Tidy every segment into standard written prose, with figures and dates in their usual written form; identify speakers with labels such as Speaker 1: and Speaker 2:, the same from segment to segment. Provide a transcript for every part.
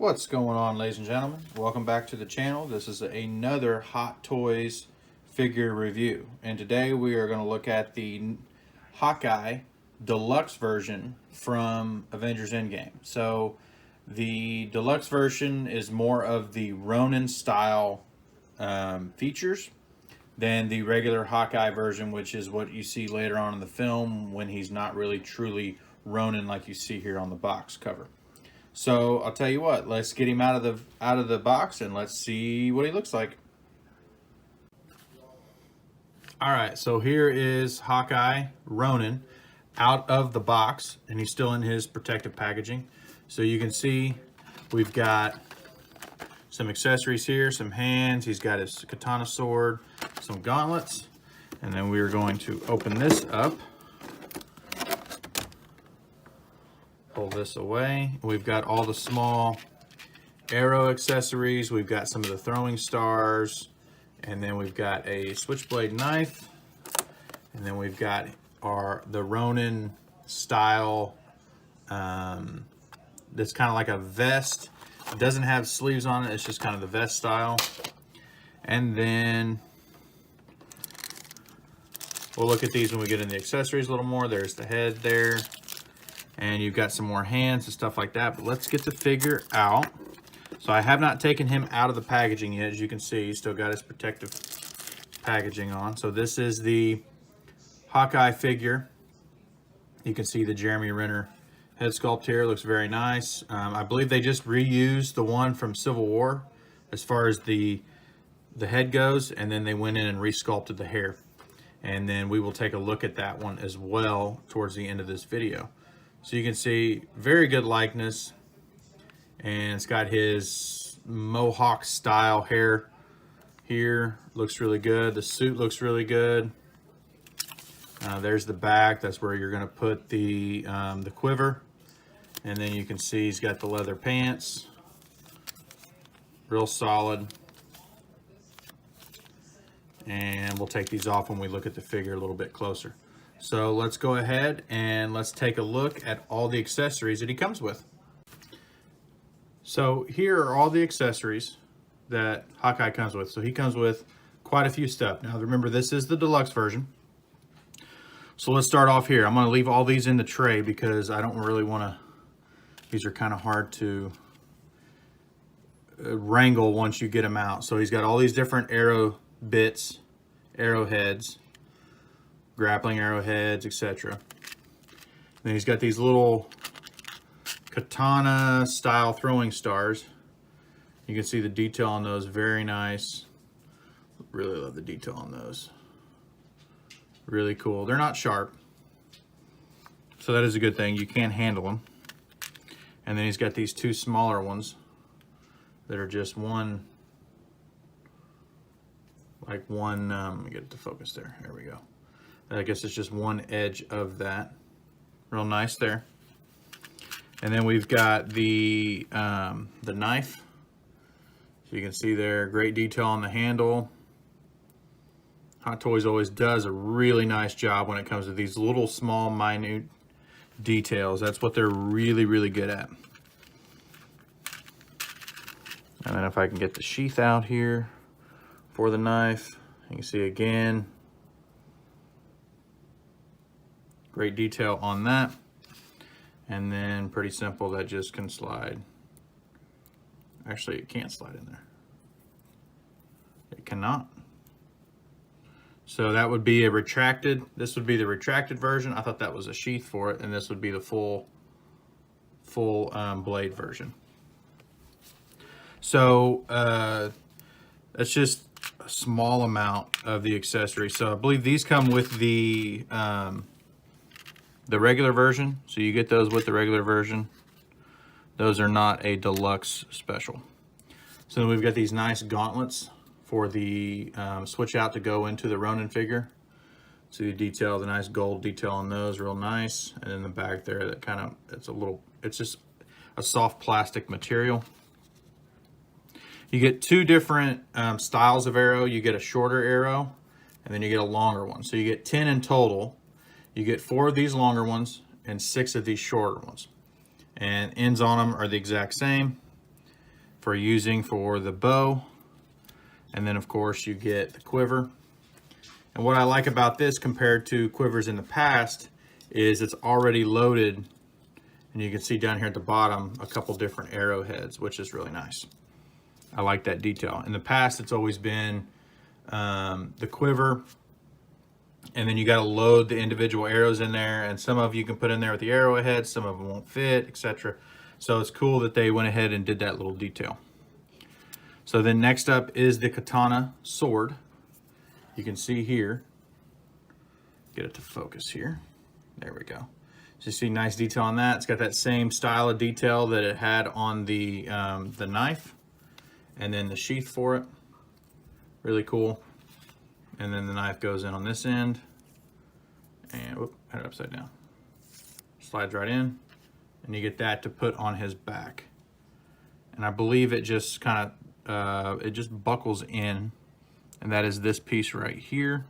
Speaker 1: What's going on, ladies and gentlemen? Welcome back to the channel. This is another Hot Toys figure review, and today we are going to look at the Hawkeye Deluxe version from Avengers Endgame. So the Deluxe version is more of the Ronin style features than the regular Hawkeye version, which is what you see later on in the film when he's not really truly Ronin like you see here on the box cover. So I'll tell you what, let's get him out of the box and let's see what he looks like. All right, so here is Hawkeye Ronin out of the box, and he's still in his protective packaging. So you can see we've got some accessories here, some hands. He's got his katana sword, some gauntlets, and then we are going to open this up. Pull this away. We've got all the small arrow accessories. We've got some of the throwing stars, and then we've got a switchblade knife, and then we've got the Ronin style. That's kind of like a vest. It doesn't have sleeves on it. It's just kind of the vest style. And then we'll look at these when we get in the accessories a little more. There's the head there. And you've got some more hands and stuff like that. But let's get the figure out. So I have not taken him out of the packaging yet. As you can see, he's still got his protective packaging on. So this is the Hawkeye figure. You can see the Jeremy Renner head sculpt here. Looks very nice. I believe they just reused the one from Civil War as far as the head goes. And then they went in and resculpted the hair. And then we will take a look at that one as well towards the end of this video. So you can see very good likeness, and it's got his mohawk style hair here. Looks really good. The suit looks really good. There's the back. That's where you're going to put the quiver, and then you can see he's got the leather pants. Real solid. And we'll take these off when we look at the figure a little bit closer. So let's go ahead and let's take a look at all the accessories that he comes with. So here are all the accessories that Hawkeye comes with. So he comes with quite a few stuff. Now remember, this is the deluxe version. So let's start off here. I'm going to leave all these in the tray because I don't really want to, these are kind of hard to wrangle once you get them out. So he's got all these different arrow bits, arrowheads, grappling arrowheads, etc. Then he's got these little katana style throwing stars. You can see the detail on those, very nice. Really love the detail on those. Really cool. They're not sharp, so that is a good thing. You can handle them. And then he's got these two smaller ones that are just one, like one, let me get it to focus there. There we go. I guess it's just one edge of that. Real nice there. And then we've got the knife. So you can see there, great detail on the handle. Hot Toys always does a really nice job when it comes to these little small minute details. That's what they're really, really good at. And then if I can get the sheath out here for the knife, you can see again, great detail on that. And then pretty simple, that just can slide. Actually, it can't slide in there. It cannot. So that would be a retracted, this would be the retracted version. I thought that was a sheath for it, and this would be the full blade version. So that's just a small amount of the accessory. So I believe these come with the regular version, so you get those with the regular version. Those are not a deluxe special. So then we've got these nice gauntlets for the switch out to go into the Ronin figure. So the detail, the nice gold detail on those, real nice. And in the back there, that kind of, it's just a soft plastic material. You get two different styles of arrow. You get a shorter arrow, and then you get a longer one. So you get 10 in total. You get 4 of these longer ones and 6 of these shorter ones. And ends on them are the exact same. for using for the bow. And then of course you get the quiver. And what I like about this compared to quivers in the past is it's already loaded, and you can see down here at the bottom a couple different arrowheads, which is really nice. I like that detail. In the past, it's always been the quiver, and then you got to load the individual arrows in there, and some of you can put in there with the arrowhead, some of them won't fit, etc. So it's cool that they went ahead and did that little detail. So then next up is the katana sword. You can see here, get it to focus here. There we go. So you see nice detail on that. It's got that same style of detail that it had on the knife, and then the sheath for it. Really cool. And then the knife goes in on this end, and whoop, had it upside down. Slides right in, and you get that to put on his back. And I believe it just kind of, it just buckles in, and that is this piece right here.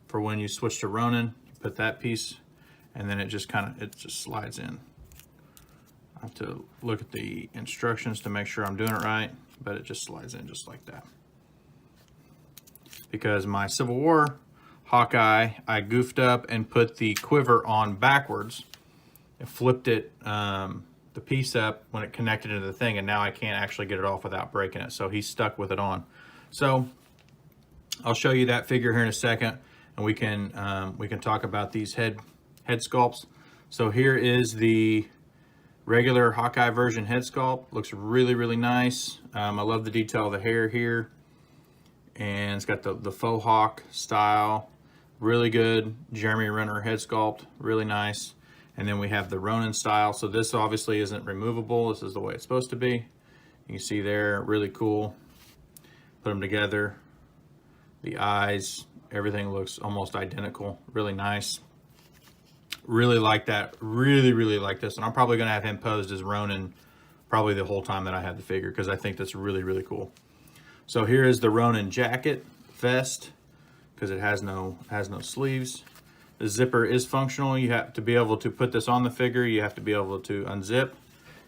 Speaker 1: For when you switch to Ronin, you put that piece, and then it just slides in. I have to look at the instructions to make sure I'm doing it right, but it just slides in just like that. Because my Civil War Hawkeye, I goofed up and put the quiver on backwards. It flipped it, the piece up when it connected into the thing, and now I can't actually get it off without breaking it. So he's stuck with it on. So I'll show you that figure here in a second, and we can talk about these head sculpts. So here is the regular Hawkeye version head sculpt. Looks really, really nice. I love the detail of the hair here. And it's got the faux hawk style. Really good Jeremy Renner head sculpt. Really nice. And then we have the Ronin style. So this obviously isn't removable. This is the way it's supposed to be. You can see there, really cool. Put them together. The eyes, everything looks almost identical. Really nice. Really like that. Really, really like this. And I'm probably going to have him posed as Ronin probably the whole time that I have the figure, because I think that's really, really cool. So here is the Ronin jacket, vest, because it has no sleeves. The zipper is functional. You have to be able to put this on the figure. You have to be able to unzip,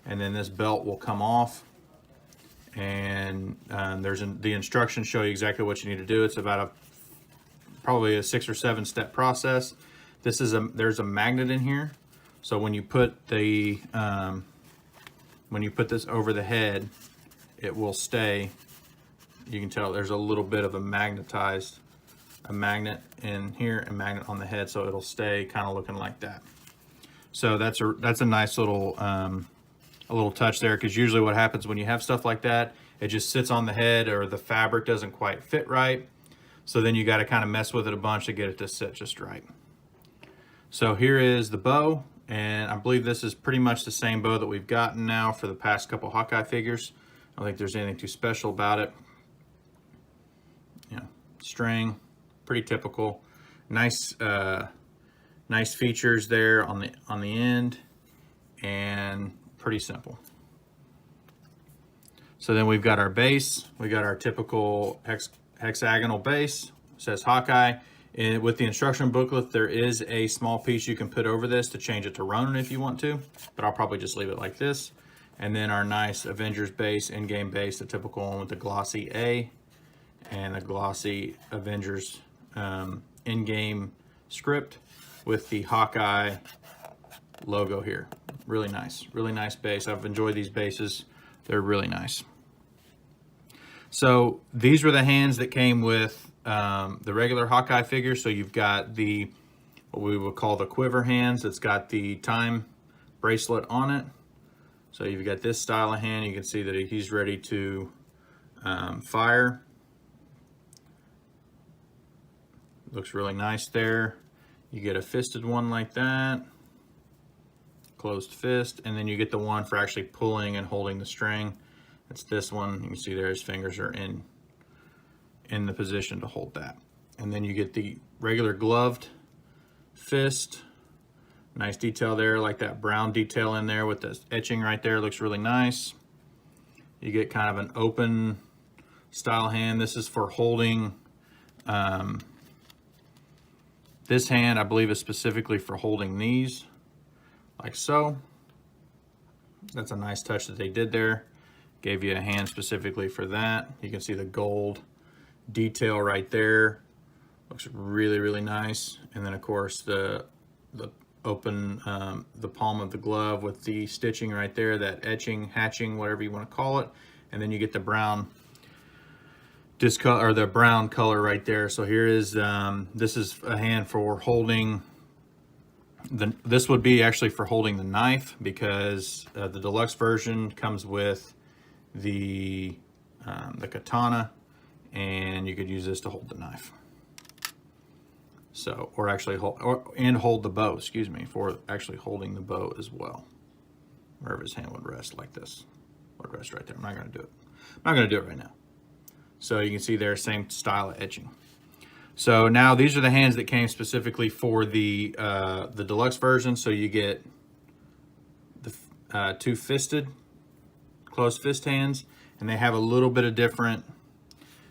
Speaker 1: and then this belt will come off. And the instructions show you exactly what you need to do. It's about probably a 6 or 7 step process. There's a magnet in here, so when you put this over the head, it will stay. You can tell there's a little bit of a magnet in here and magnet on the head, so it'll stay kind of looking like that. So that's a nice little a little touch there, because usually what happens when you have stuff like that, it just sits on the head, or the fabric doesn't quite fit right. So then you got to kind of mess with it a bunch to get it to sit just right. So here is the bow, and I believe this is pretty much the same bow that we've gotten now for the past couple Hawkeye figures. I don't think there's anything too special about it. String, pretty typical. Nice nice features there on the end, and pretty simple. So then we've got our base. We got our typical hexagonal base. It says Hawkeye. And with the instruction booklet, there is a small piece you can put over this to change it to Ronin if you want to, but I'll probably just leave it like this. And then our nice Avengers base, in-game base, the typical one with the glossy A and the glossy Avengers in-game script with the Hawkeye logo here. Really nice base. I've enjoyed these bases. They're really nice. So these were the hands that came with the regular Hawkeye figure. So you've got what we would call the quiver hands. It's got the time bracelet on it. So you've got this style of hand. You can see that he's ready to fire. Looks really nice there. You get a fisted one like that, closed fist, and then you get the one for actually pulling and holding the string. It's this one. You can see there his fingers are in the position to hold that. And then you get the regular gloved fist. Nice detail there, like that brown detail in there with the etching right there. Looks really nice. You get kind of an open style hand. This is for holding, this hand I believe is specifically for holding these, like so. That's a nice touch that they did there. Gave you a hand specifically for that. You can see the gold detail right there. Looks really, really nice. And then of course the open, the palm of the glove with the stitching right there, that etching, hatching, whatever you want to call it. And then you get the brown discolor, or the brown color right there. So here is, this is a hand for holding this would be actually for holding the knife, because the deluxe version comes with the katana, and you could use this to hold the knife. So, or actually hold the bow, excuse me, for actually holding the bow as well. Wherever his hand would rest, like this. Would rest right there. I'm not going to do it. I'm not going to do it right now. So you can see there, same style of etching. So now these are the hands that came specifically for the deluxe version. So you get the two fisted, closed fist hands, and they have a little bit of different,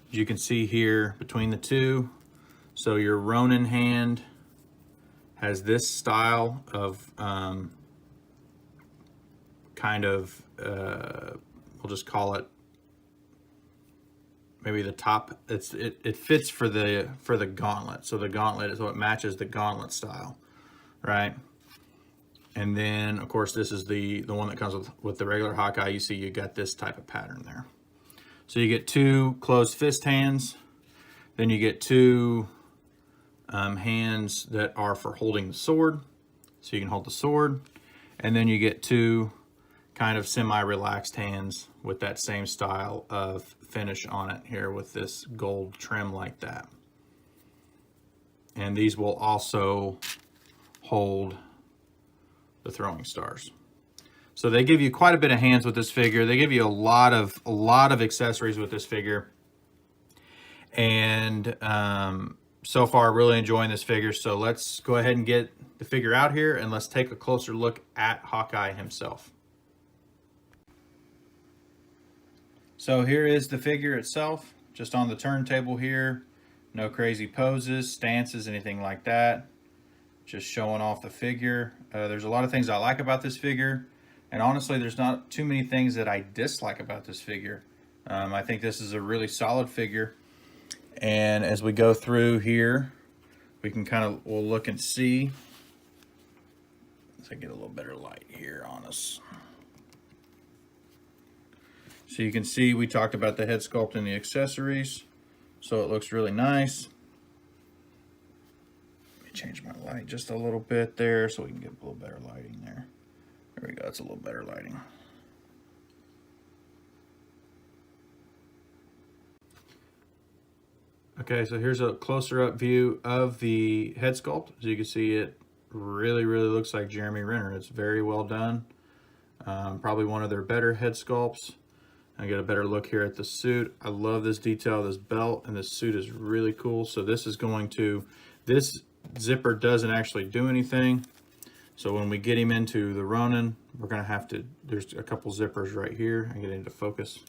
Speaker 1: as you can see here, between the two. So your Ronin hand has this style of kind of, we'll just call it maybe the top. It fits for the gauntlet. So the gauntlet is what matches the gauntlet style, right? And then of course this is the one that comes with the regular Hawkeye. You see you got this type of pattern there. So you get two closed fist hands, then you get two hands that are for holding the sword, so you can hold the sword, and then you get two kind of semi-relaxed hands with that same style of finish on it here with this gold trim like that. And these will also hold the throwing stars. So they give you quite a bit of hands with this figure. They give you a lot of accessories with this figure. And so far, really enjoying this figure. So let's go ahead and get the figure out here, and let's take a closer look at Hawkeye himself. So here is the figure itself, just on the turntable here. No crazy poses, stances, anything like that. Just showing off the figure. There's a lot of things I like about this figure, and honestly, there's not too many things that I dislike about this figure. I think this is a really solid figure. And as we go through here, we can we'll look and see. Let's get a little better light here on us. So you can see we talked about the head sculpt and the accessories. So it looks really nice. Let me change my light just a little bit there so we can get a little better lighting there. There we go, it's a little better lighting. Okay, so here's a closer up view of the head sculpt. As you can see, it really looks like Jeremy Renner. It's very well done. Probably one of their better head sculpts. I get a better look here at the suit. I love this detail, this belt, and this suit is really cool. So this zipper doesn't actually do anything. So when we get him into the Ronin, we're gonna have to, there's a couple zippers right here. I get into focus.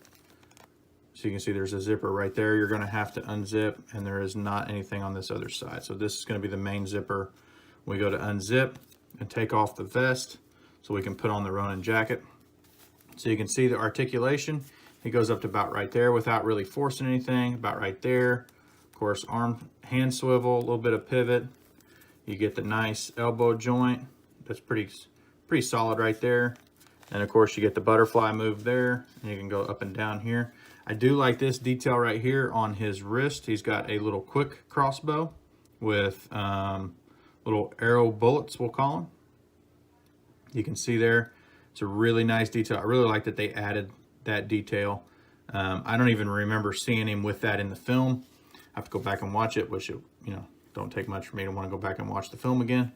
Speaker 1: So you can see there's a zipper right there. You're gonna have to unzip, and there is not anything on this other side. So this is gonna be the main zipper. We go to unzip and take off the vest so we can put on the Ronin jacket. So you can see the articulation. It goes up to about right there without really forcing anything, about right there. Of course, hand swivel, a little bit of pivot. You get the nice elbow joint. That's pretty solid right there. And of course, you get the butterfly move there, and you can go up and down here. I do like this detail right here on his wrist. He's got a little quick crossbow with little arrow bullets, we'll call them. You can see there. It's a really nice detail. I really like that they added that detail. I don't even remember seeing him with that in the film. I have to go back and watch it, which, don't take much for me to want to go back and watch the film again.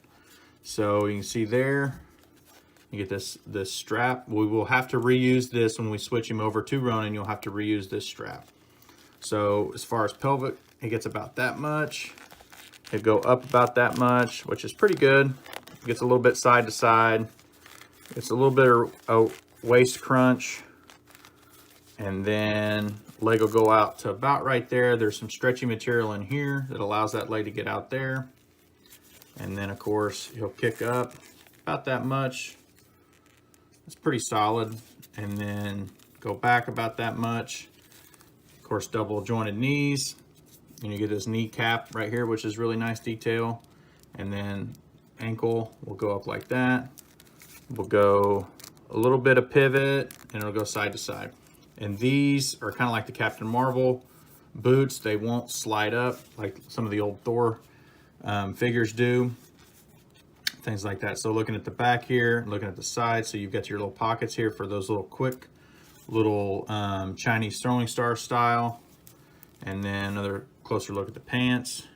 Speaker 1: So you can see there, you get this strap. We will have to reuse this when we switch him over to Ronin. You'll have to reuse this strap. So as far as pelvic, it gets about that much. It go up about that much, which is pretty good. It gets a little bit side to side. It's a little bit of a waist crunch, and then leg will go out to about right there. There's some stretchy material in here that allows that leg to get out there. And then of course he'll kick up about that much. It's pretty solid. And then go back about that much. Of course, double jointed knees. And you get this knee cap right here, which is really nice detail. And then ankle will go up like that. We'll go a little bit of pivot, and it'll go side to side. And these are kind of like the Captain Marvel boots. They won't slide up like some of the old Thor figures do. Things like that. So looking at the back here, looking at the side, so you've got your little pockets here for those little quick little Chinese throwing star style. And then another closer look at the pants.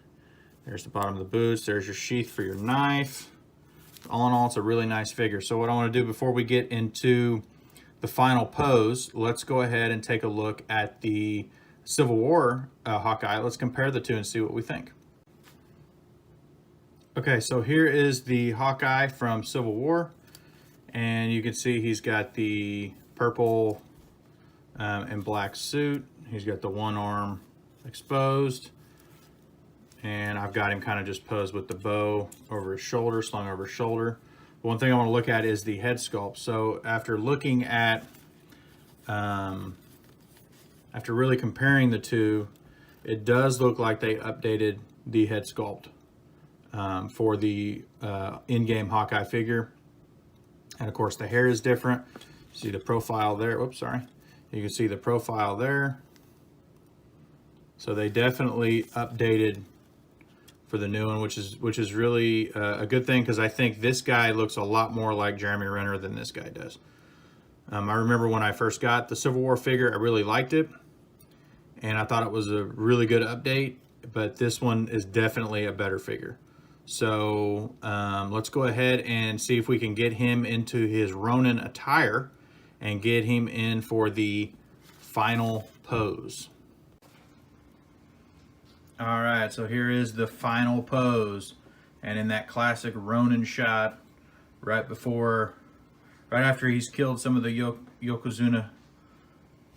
Speaker 1: There's the bottom of the boots. There's your sheath for your knife. All in all, it's a really nice figure. So what I want to do before we get into the final pose, let's go ahead and take a look at the Civil War Hawkeye. Let's compare the two and see what we think. Okay, so here is the Hawkeye from Civil War, and you can see he's got the purple and black suit. He's got the one arm exposed, and I've got him kind of just posed with the bow over his shoulder, slung over his shoulder. One thing I want to look at is the head sculpt. So after looking at, after really comparing the two, it does look like they updated the head sculpt for the in-game Hawkeye figure. And of course the hair is different. See the profile there. Oops, sorry. You can see the profile there. So they definitely updated for the new one, which is really a good thing, because I think this guy looks a lot more like Jeremy Renner than this guy does. I remember when I first got the Civil War figure, I really liked it, and I thought it was a really good update, but this one is definitely a better figure. So let's go ahead and see if we can get him into his Ronin attire and get him in for the final pose. All right, so here is the final pose, and in that classic Ronin shot, right after he's killed some of the Yokozuna,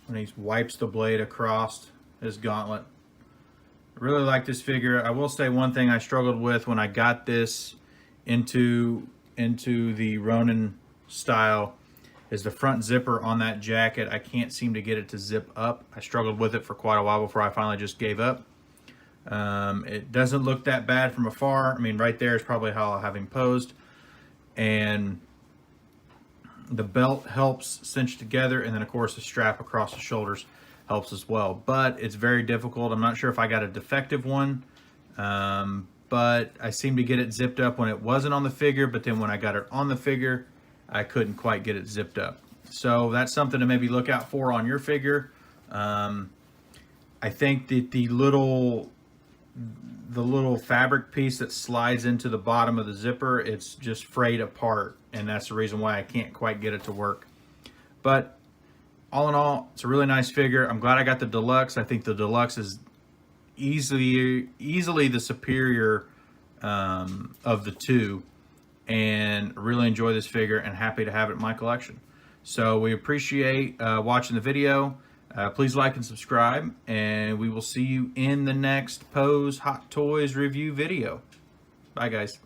Speaker 1: when he wipes the blade across his gauntlet. I really like this figure. I will say one thing I struggled with when I got this into the Ronin style is the front zipper on that jacket. I can't seem to get it to zip up. I struggled with it for quite a while before I finally just gave up. It doesn't look that bad from afar. I mean, right there is probably how I'll have him posed. And the belt helps cinch together, and then of course the strap across the shoulders helps as well. But it's very difficult. I'm not sure if I got a defective one, but I seemed to get it zipped up when it wasn't on the figure, but then when I got it on the figure, I couldn't quite get it zipped up. So that's something to maybe look out for on your figure. I think that the little fabric piece that slides into the bottom of the zipper, it's just frayed apart, and that's the reason why I can't quite get it to work. But all in all, it's a really nice figure. I'm glad I got the Deluxe. I think the Deluxe is easily the superior of the two, and really enjoy this figure and happy to have it in my collection. So we appreciate watching the video. Please like and subscribe, and we will see you in the next Pose Hot Toys review video. Bye, guys.